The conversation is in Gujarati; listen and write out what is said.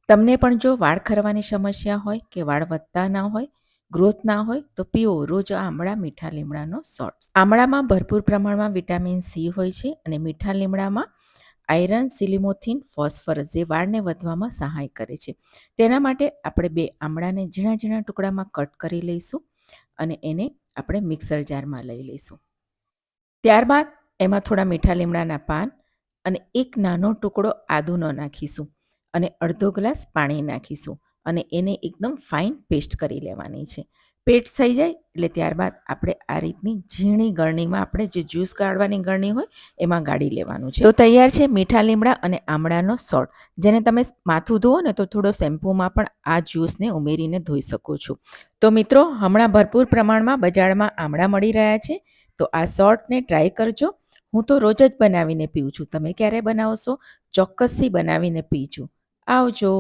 તમને પણ જો વાળ ખરવાની સમસ્યા હોય કે વાળ વધતા ના હોય, ગ્રોથ ના હોય તો પીવો રોજ આમળા મીઠા લીમડાનો શોર્ટ્સ. આમળામાં ભરપૂર પ્રમાણમાં વિટામિન સી હોય છે અને મીઠા લીમડામાં આયરન, સિલિમોથિન, ફોસ્ફરસ જે વાળને વધવામાં સહાય કરે છે. તેના માટે આપણે 2 આમળાને ઝીણા ઝીણા ટુકડામાં કટ કરી લઈશું અને એને આપણે મિક્સર જારમાં લઈ લઈશું. ત્યારબાદ એમાં થોડા મીઠા લીમડાના પાન અને એક નાનો ટુકડો આદુનો નાખીશું અને અડધો ગ્લાસ પાણી નાખીશું અને એને એકદમ ફાઇન પેસ્ટ કરી લેવાની છે. પેસ્ટ થઈ જાય એટલે ત્યારબાદ આપણે આ રીતની ઝીણી ગળણીમાં આપણે જે જ્યુસ કાઢવાની ગળણી હોય એમાં ગાળી લેવાનું છે. તો તૈયાર છે મીઠા લીમડા અને આમળાનો સોલ્ટ, જેને તમે માથું ધોવો ને તો થોડો શેમ્પૂમાં પણ આ જ્યુસને ઉમેરીને ધોઈ શકો છો. તો મિત્રો, હમણાં ભરપૂર પ્રમાણમાં બજારમાં આમળા મળી રહ્યા છે, તો આ સોલ્ટને ટ્રાય કરજો. હું તો રોજ જ બનાવીને પીઉં છું. તમે ક્યારે બનાવશો? ચોક્કસથી બનાવીને પીજો. આવજો.